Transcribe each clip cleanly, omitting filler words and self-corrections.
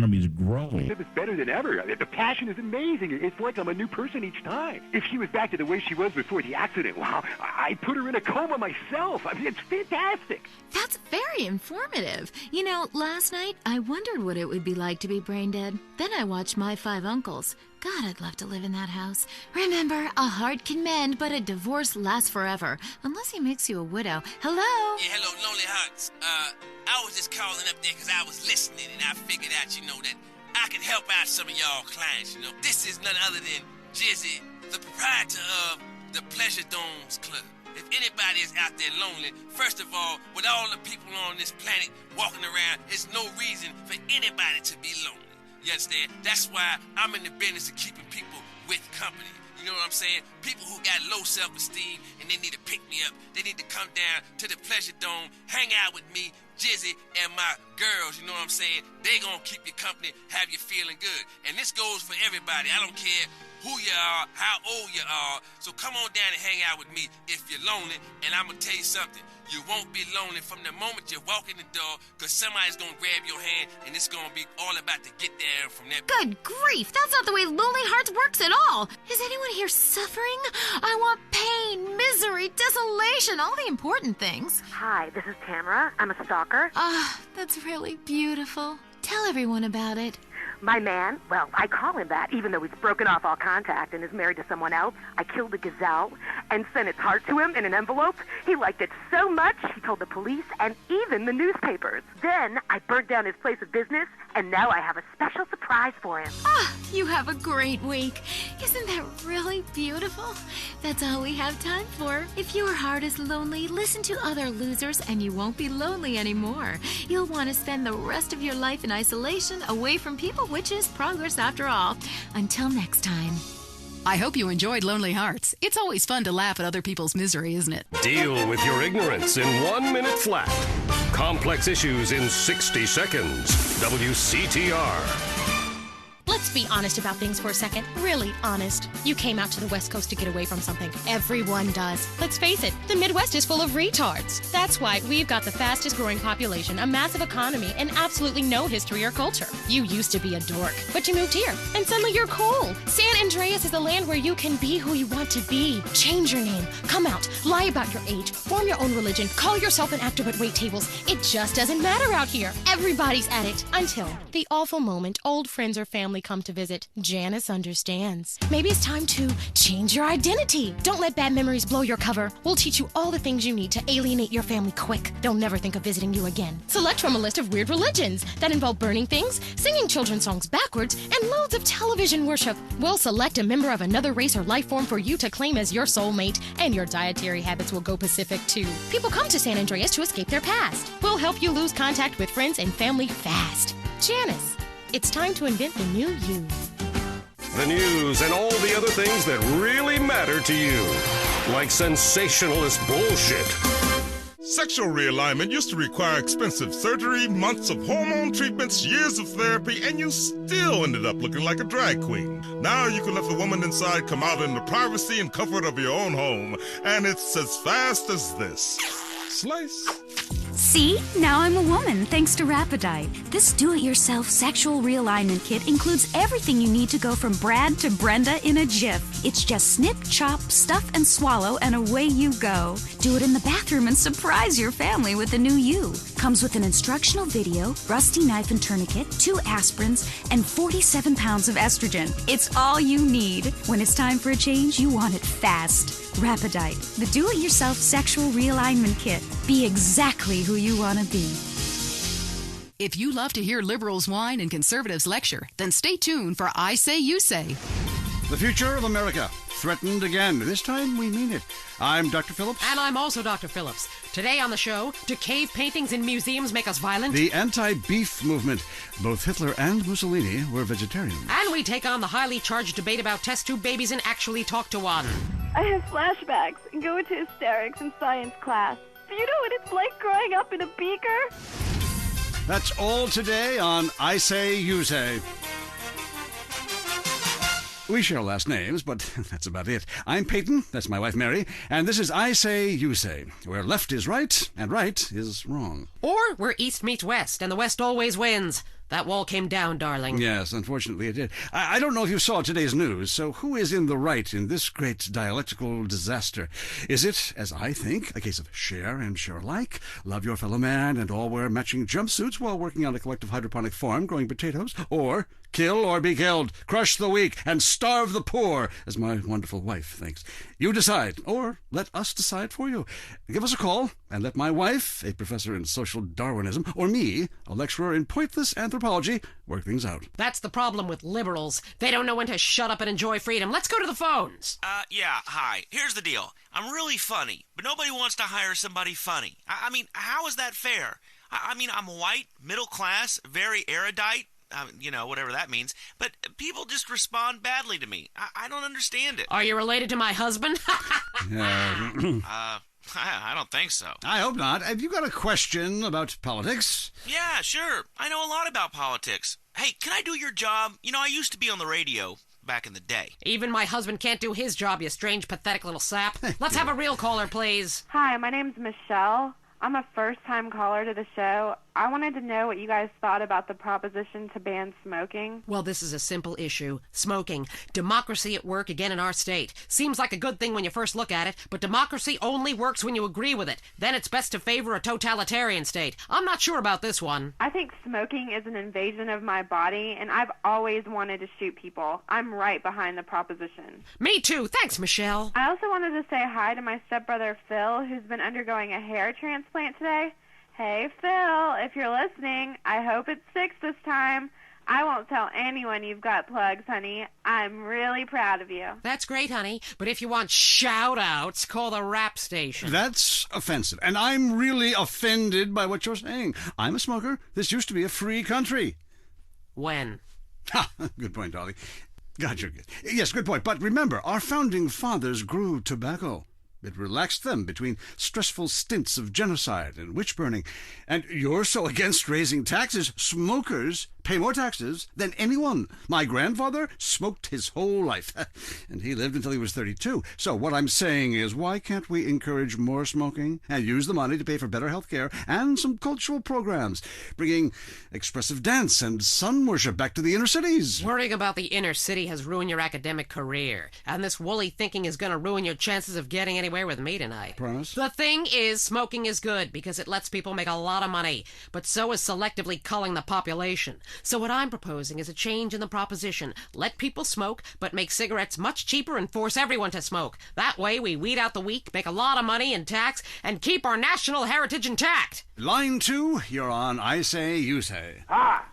economy is growing. It was better than ever. The passion is amazing. It's like I'm a new person each time. If she was back to the way she was before the accident, wow, I'd put her in a coma myself. I mean, it's fantastic. That's very informative. You know, last night I wondered what it would be like to be brain dead. Then I watched My Five Uncles. God, I'd love to live in that house. Remember, a heart can mend, but a divorce lasts forever. Unless he makes you a widow. Hello? Yeah, hello, Lonely Hearts. I was just calling up there because I was listening and I figured out, that I could help out some of y'all clients, This is none other than Jizzy, the proprietor of the Pleasure Domes Club. If anybody is out there lonely, first of all, with all the people on this planet walking around, there's no reason for anybody to be lonely. You understand? That's why I'm in the business of keeping people with company. You know what I'm saying? People who got low self-esteem and they need to pick me up. They need to come down to the Pleasure Dome, hang out with me, Jizzy, and my girls, you know what I'm saying? They gonna keep you company, have you feeling good. And this goes for everybody. I don't care who you are, how old you are. So come on down and hang out with me if you're lonely. And I'm gonna tell you something. You won't be lonely from the moment you walk in the door, because somebody's going to grab your hand, and it's going to be all about to get there from that. Good grief, that's not the way Lonely Hearts works at all. Is anyone here suffering? I want pain, misery, desolation, all the important things. Hi, this is Tamara. I'm a stalker. That's really beautiful. Tell everyone about it. My man, well, I call him that, even though he's broken off all contact and is married to someone else. I killed a gazelle and sent its heart to him in an envelope. He liked it so much, he told the police and even the newspapers. Then I burnt down his place of business, and now I have a special surprise for him. You have a great week. Isn't that really beautiful? That's all we have time for. If your heart is lonely, listen to other losers and you won't be lonely anymore. You'll want to spend the rest of your life in isolation, away from people, which is progress after all. Until next time. I hope you enjoyed Lonely Hearts. It's always fun to laugh at other people's misery, isn't it? Deal with your ignorance in 1 minute flat. Complex issues in 60 seconds. WCTR. Let's be honest about things for a second. Really honest. You came out to the West Coast to get away from something. Everyone does. Let's face it, the Midwest is full of retards. That's why we've got the fastest growing population, a massive economy, and absolutely no history or culture. You used to be a dork, but you moved here, and suddenly you're cool. San Andreas is a land where you can be who you want to be. Change your name, come out, lie about your age, form your own religion, call yourself an actor but wait tables. It just doesn't matter out here. Everybody's at it. Until the awful moment old friends or family come to visit. Janice understands. Maybe it's time to change your identity. Don't let bad memories blow your cover. We'll teach you all the things you need to alienate your family quick. They'll never think of visiting you again. Select from a list of weird religions that involve burning things, singing children's songs backwards, and loads of television worship. We'll select a member of another race or life form for you to claim as your soulmate, and your dietary habits will go Pacific too. People come to San Andreas to escape their past. We'll help you lose contact with friends and family fast. Janice, it's time to invent the new you. The news and all the other things that really matter to you. Like sensationalist bullshit. Sexual realignment used to require expensive surgery, months of hormone treatments, years of therapy, and you still ended up looking like a drag queen. Now you can let the woman inside come out in the privacy and comfort of your own home, and it's as fast as this. Slice. See? Now I'm a woman, thanks to Rapidite. This do-it-yourself sexual realignment kit includes everything you need to go from Brad to Brenda in a jiff. It's just snip, chop, stuff, and swallow, and away you go. Do it in the bathroom and surprise your family with the new you. Comes with an instructional video, rusty knife and tourniquet, 2 aspirins, and 47 pounds of estrogen. It's all you need. When it's time for a change, you want it fast. Rapidite, the do-it-yourself sexual realignment kit. Be exactly who you want to be. If you love to hear liberals whine and conservatives lecture, then stay tuned for I Say You Say. The future of America, threatened again. This time we mean it. I'm Dr. Phillips. And I'm also Dr. Phillips. Today on the show, do cave paintings in museums make us violent? The anti-beef movement. Both Hitler and Mussolini were vegetarians. And we take on the highly charged debate about test tube babies and actually talk to one. I have flashbacks and go into hysterics in science class. Do you know what it's like growing up in a beaker? That's all today on I Say You Say. We share last names, but that's about it. I'm Peyton, that's my wife Mary, and this is I Say You Say, where left is right and right is wrong. Or where East meets West and the West always wins. That wall came down, darling. Yes, unfortunately it did. I don't know if you saw today's news, so who is in the right in this great dialectical disaster? Is it, as I think, a case of share and share alike, love your fellow man and all wear matching jumpsuits while working on a collective hydroponic farm growing potatoes? Or kill or be killed, crush the weak, and starve the poor, as my wonderful wife thinks? You decide, or let us decide for you. Give us a call, and let my wife, a professor in social Darwinism, or me, a lecturer in pointless anthropology, work things out. That's the problem with liberals. They don't know when to shut up and enjoy freedom. Let's go to the phones. Yeah, hi. Here's the deal. I'm really funny, but nobody wants to hire somebody funny. I mean, how is that fair? I mean, I'm white, middle class, very erudite, whatever that means, but people just respond badly to me. I don't understand it. Are you related to my husband? I don't think so. I hope not. Have you got a question about politics? Yeah, sure. I know a lot about politics. Hey, can I do your job? I used to be on the radio back in the day. Even my husband can't do his job, you strange, pathetic little sap. Let's have a real caller, please. Hi, my name's Michelle. I'm a first-time caller to the show. I wanted to know what you guys thought about the proposition to ban smoking. Well, this is a simple issue. Smoking. Democracy at work again in our state. Seems like a good thing when you first look at it, but democracy only works when you agree with it. Then it's best to favor a totalitarian state. I'm not sure about this one. I think smoking is an invasion of my body, and I've always wanted to shoot people. I'm right behind the proposition. Me too. Thanks, Michelle. I also wanted to say hi to my stepbrother Phil, who's been undergoing a hair transplant today. Hey, Phil, if you're listening, I hope it's 6 this time. I won't tell anyone you've got plugs, honey. I'm really proud of you. That's great, honey. But if you want shout-outs, call the rap station. That's offensive, and I'm really offended by what you're saying. I'm a smoker. This used to be a free country. When? Ha! Good point, Dolly. Gotcha. Yes, good point. But remember, our founding fathers grew tobacco. It relaxed them between stressful stints of genocide and witch-burning. And you're so against raising taxes, smokers pay more taxes than anyone. My grandfather smoked his whole life, and he lived until he was 32. So what I'm saying is, why can't we encourage more smoking and use the money to pay for better health care and some cultural programs, bringing expressive dance and sun worship back to the inner cities? Worrying about the inner city has ruined your academic career, and this woolly thinking is going to ruin your chances of getting anywhere with me tonight. Promise? The thing is, smoking is good because it lets people make a lot of money, but so is selectively culling the population. So what I'm proposing is a change in the proposition. Let people smoke, but make cigarettes much cheaper and force everyone to smoke. That way we weed out the weak, make a lot of money in tax, and keep our national heritage intact. Line 2, you're on I Say, You Say. Hi.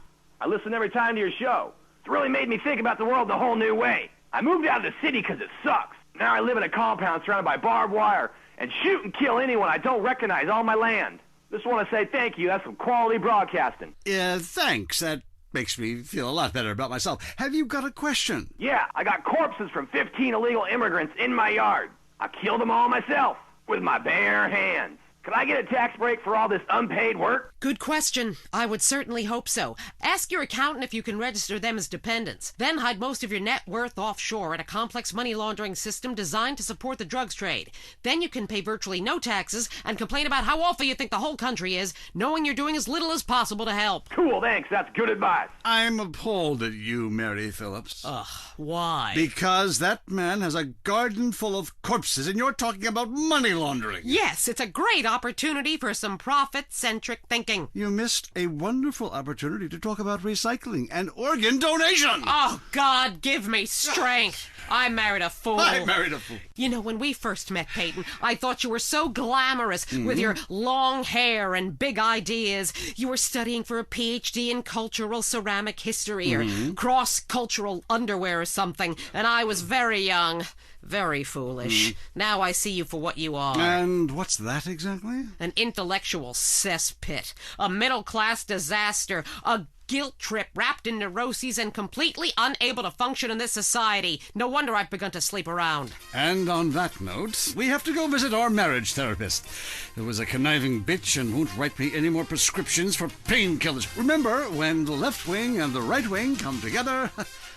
I listen every time to your show. It's really made me think about the world in a whole new way. I moved out of the city because it sucks. Now I live in a compound surrounded by barbed wire and shoot and kill anyone I don't recognize on my land. Just want to say thank you. That's some quality broadcasting. Thanks. That makes me feel a lot better about myself. Have you got a question? Yeah, I got corpses from 15 illegal immigrants in my yard. I killed them all myself with my bare hands. Could I get a tax break for all this unpaid work? Good question. I would certainly hope so. Ask your accountant if you can register them as dependents. Then hide most of your net worth offshore in a complex money laundering system designed to support the drugs trade. Then you can pay virtually no taxes and complain about how awful you think the whole country is, knowing you're doing as little as possible to help. Cool, thanks. That's good advice. I'm appalled at you, Mary Phillips. Ugh, why? Because that man has a garden full of corpses and you're talking about money laundering. Yes, it's a great opportunity for some profit-centric thinking. You missed a wonderful opportunity to talk about recycling and organ donation. Oh, God, give me strength. I married a fool. I married a fool. You know, when we first met, Peyton, I thought you were so glamorous with your long hair and big ideas. You were studying for a PhD in cultural ceramic history or cross-cultural underwear or something, and I was very young. Very foolish. Now I see you for what you are. And what's that exactly? An intellectual cesspit. A middle-class disaster. A guilt trip wrapped in neuroses and completely unable to function in this society. No wonder I've begun to sleep around. And on that note, we have to go visit our marriage therapist. Who is a conniving bitch and won't write me any more prescriptions for painkillers. Remember, when the left wing and the right wing come together,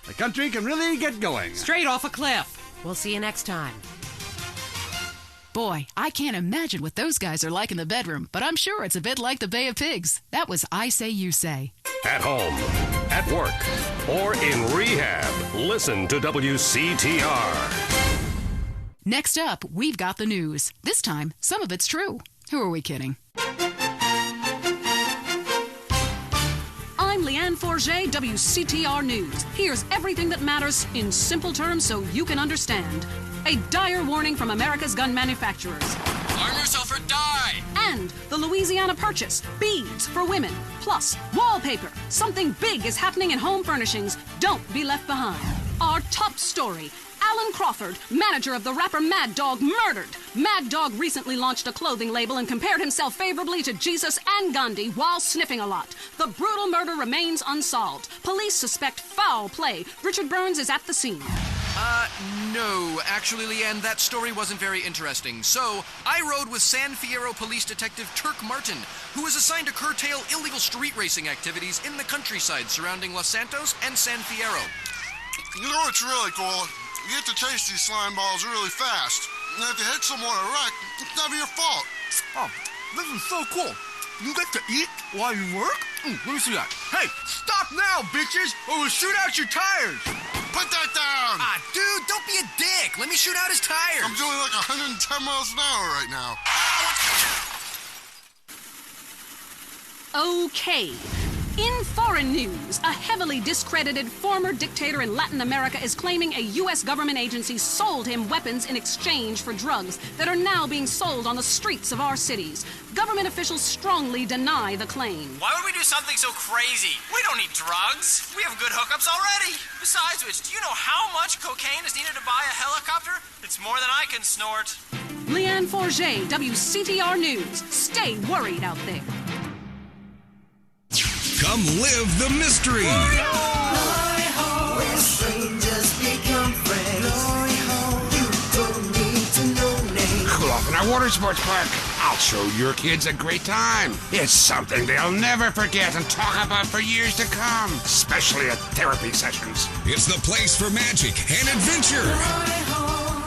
the country can really get going. Straight off a cliff. We'll see you next time. Boy, I can't imagine what those guys are like in the bedroom, but I'm sure it's a bit like the Bay of Pigs. That was I Say You Say. At home, at work, or in rehab, listen to WCTR. Next up, we've got the news. This time, some of it's true. Who are we kidding? I'm Leanne Forget, WCTR News. Here's everything that matters in simple terms so you can understand. A dire warning from America's gun manufacturers. Arm yourself or die! And the Louisiana Purchase, beads for women, plus wallpaper. Something big is happening in home furnishings. Don't be left behind. Our top story. Alan Crawford, manager of the rapper Mad Dog, murdered. Mad Dog recently launched a clothing label and compared himself favorably to Jesus and Gandhi while sniffing a lot. The brutal murder remains unsolved. Police suspect foul play. Richard Burns is at the scene. No. Actually, Leanne, that story wasn't very interesting. So, I rode with San Fierro Police Detective Turk Martin, who was assigned to curtail illegal street racing activities in the countryside surrounding Los Santos and San Fierro. You know what's really cool? You get to chase these slime balls really fast. And if you hit someone or wreck, it's never your fault. Oh, this is so cool. You get to eat while you work? Let me see that. Hey, stop now, bitches, or we'll shoot out your tires. Put that down! Ah, dude, don't be a dick. Let me shoot out his tires. I'm doing like 110 miles an hour right now. Okay. In foreign news, a heavily discredited former dictator in Latin America is claiming a U.S. government agency sold him weapons in exchange for drugs that are now being sold on the streets of our cities. Government officials strongly deny the claim. Why would we do something so crazy? We don't need drugs. We have good hookups already. Besides which, do you know how much cocaine is needed to buy a helicopter? It's more than I can snort. Leanne Forget, WCTR News. Stay worried out there. Come live the mystery. Where strangers become friends. You don't need to know names. Cool off in our water sports park. I'll show your kids a great time. It's something they'll never forget and talk about for years to come, especially at therapy sessions. It's the place for magic and adventure.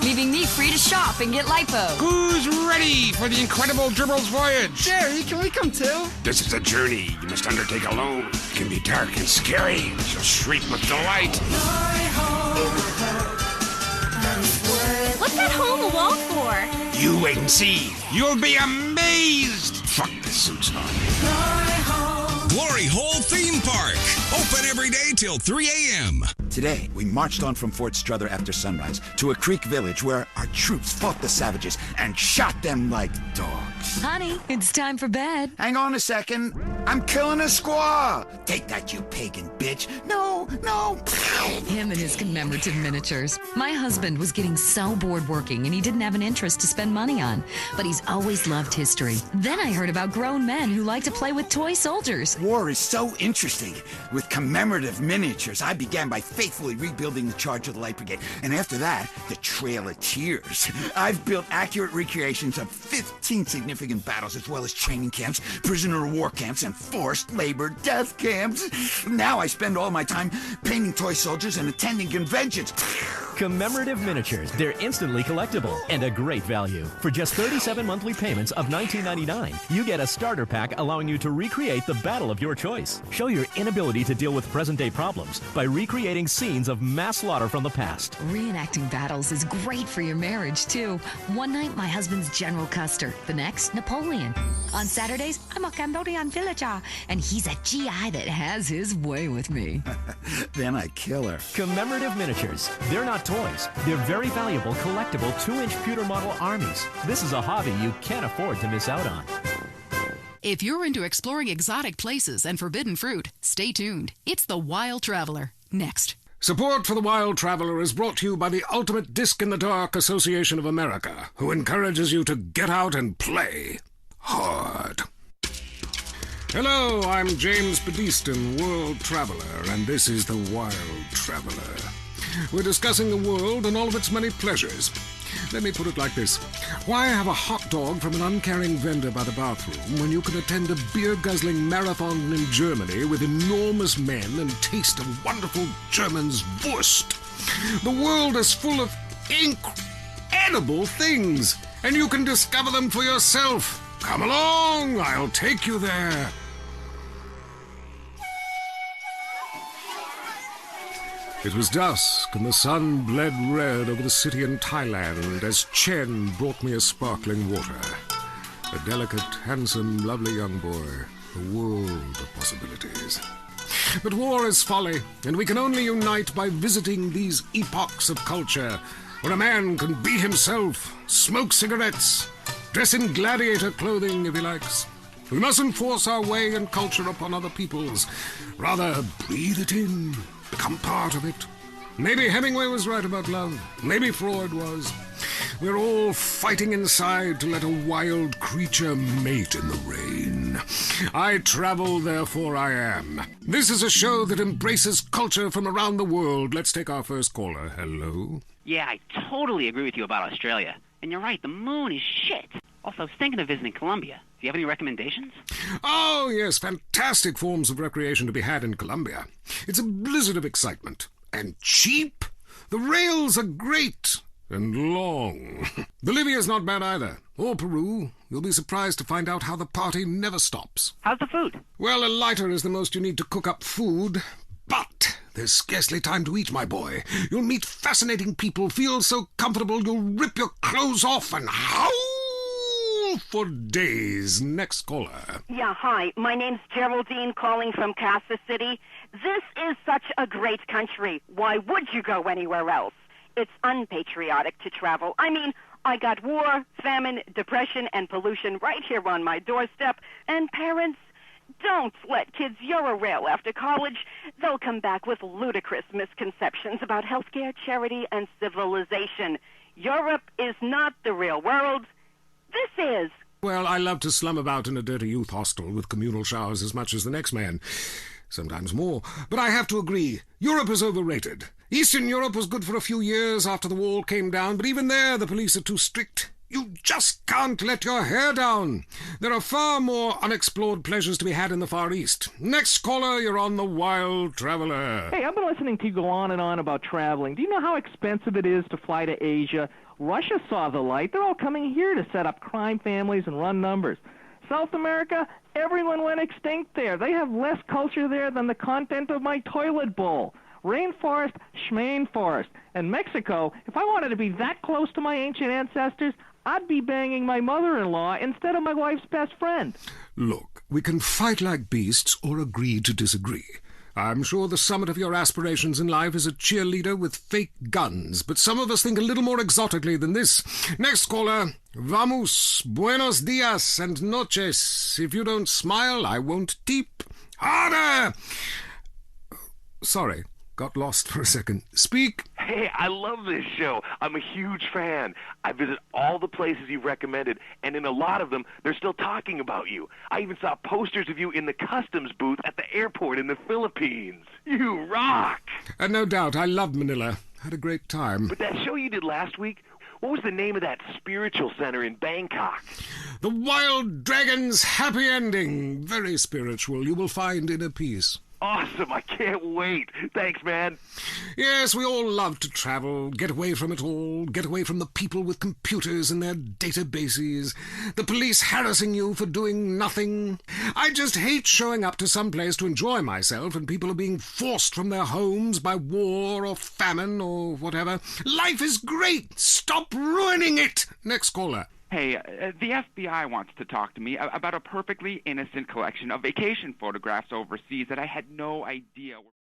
Leaving me free to shop and get lipo. Who's ready for the incredible Dribbles voyage? Jerry, can we come too? This is a journey you must undertake alone. It can be dark and scary, but you'll shriek with delight. What's that hole in the wall for? You wait and see. You'll be amazed. Fuck the suits on. Glory Hole Theme Park. Open every day till 3 a.m. Today, we marched on from Fort Strother after sunrise to a creek village where our troops fought the savages and shot them like dogs. Honey, it's time for bed. Hang on a second. I'm killing a squaw. Take that, you pagan bitch. No. Him and his commemorative miniatures. My husband was getting so bored working and he didn't have an interest to spend money on. But he's always loved history. Then I heard about grown men who like to play with toy soldiers. War is so interesting. With commemorative miniatures, I began by faithfully rebuilding the charge of the Light Brigade. And after that, the Trail of Tears. I've built accurate recreations of 15 significant battles, as well as training camps, prisoner of war camps, and forced labor death camps. Now I spend all my time painting toy soldiers and attending conventions. Commemorative miniatures. They're instantly collectible and a great value. For just 37 monthly payments of $19.99, you get a starter pack allowing you to recreate the battle of your choice. Show your inability to deal with present-day problems by recreating scenes of mass slaughter from the past. Reenacting battles is great for your marriage, too. One night, my husband's General Custer. The next, Napoleon. On Saturdays, I'm a Cambodian villager, and he's a GI that has his way with me. Then I kill her. Commemorative miniatures. They're not toys. They're very valuable, collectible 2-inch pewter model armies. This is a hobby you can't afford to miss out on. If you're into exploring exotic places and forbidden fruit, stay tuned. It's The Wild Traveler. Next. Support for The Wild Traveler is brought to you by the Ultimate Disc in the Dark Association of America, who encourages you to get out and play hard. Hello, I'm James Bedeston, World Traveler, and this is The Wild Traveler. We're discussing the world and all of its many pleasures. Let me put it like this. Why have a hot dog from an uncaring vendor by the bathroom when you can attend a beer-guzzling marathon in Germany with enormous men and taste a wonderful German's Wurst? The world is full of incredible things. and you can discover them for yourself. Come along, I'll take you there. It was dusk, and the sun bled red over the city in Thailand as Chen brought me a sparkling water. A delicate, handsome, lovely young boy. A world of possibilities. But war is folly, and we can only unite by visiting these epochs of culture, where a man can be himself, smoke cigarettes, dress in gladiator clothing if he likes. We mustn't force our way and culture upon other people's. Rather, breathe it in, become part of it. Maybe Hemingway was right about love. Maybe Freud was. We're all fighting inside to let a wild creature mate in the rain. I travel, therefore I am. This is a show that embraces culture from around the world. Let's take our first caller. Hello? Yeah, I totally agree with you about Australia. And you're right, the moon is shit. Also, I was thinking of visiting Colombia. Do you have any recommendations? Oh, yes, fantastic forms of recreation to be had in Colombia. It's a blizzard of excitement. And cheap. The rails are great. And long. Bolivia's not bad either. Or Peru. You'll be surprised to find out how the party never stops. How's the food? Well, a lighter is the most you need to cook up food. But there's scarcely time to eat, my boy. You'll meet fascinating people, feel so comfortable you'll rip your clothes off and howl for days. Next caller. Yeah, hi. My name's Geraldine, calling from Casa City. This is such a great country. Why would you go anywhere else? It's unpatriotic to travel. I mean, I got war, famine, depression, and pollution right here on my doorstep. And parents, don't let kids Euro-rail after college. They'll come back with ludicrous misconceptions about healthcare, charity, and civilization. Europe is not the real world. This is. Well, I love to slum about in a dirty youth hostel with communal showers as much as the next man. Sometimes more. But I have to agree, Europe is overrated. Eastern Europe was good for a few years after the wall came down, but even there the police are too strict. You just can't let your hair down. There are far more unexplored pleasures to be had in the Far East. Next caller, you're on The Wild Traveler. Hey, I've been listening to you go on and on about traveling. Do you know how expensive it is to fly to Asia? Russia saw the light. They're all coming here to set up crime families and run numbers. South America, everyone went extinct there. They have less culture there than the content of my toilet bowl. Rainforest, schmain forest. And Mexico, if I wanted to be that close to my ancient ancestors, I'd be banging my mother-in-law instead of my wife's best friend. Look, we can fight like beasts or agree to disagree. I'm sure the summit of your aspirations in life is a cheerleader with fake guns, but some of us think a little more exotically than this. Next caller. Vamos, buenos dias and noches. If you don't smile, I won't tip. Harder! Sorry, got lost for a second. Speak. Hey, I love this show. I'm a huge fan. I visit all the places you've recommended, and in a lot of them, they're still talking about you. I even saw posters of you in the customs booth at the airport in the Philippines. You rock! And no doubt, I love Manila. Had a great time. But that show you did last week, what was the name of that spiritual center in Bangkok? The Wild Dragon's Happy Ending. Very spiritual. You will find inner peace. Awesome, I can't wait. Thanks, man. Yes, we all love to travel, get away from it all, get away from the people with computers and their databases, the police harassing you for doing nothing. I just hate showing up to some place to enjoy myself and people are being forced from their homes by war or famine or whatever. Life is great. Stop ruining it. Next caller. Hey, the FBI wants to talk to me about a perfectly innocent collection of vacation photographs overseas that I had no idea were...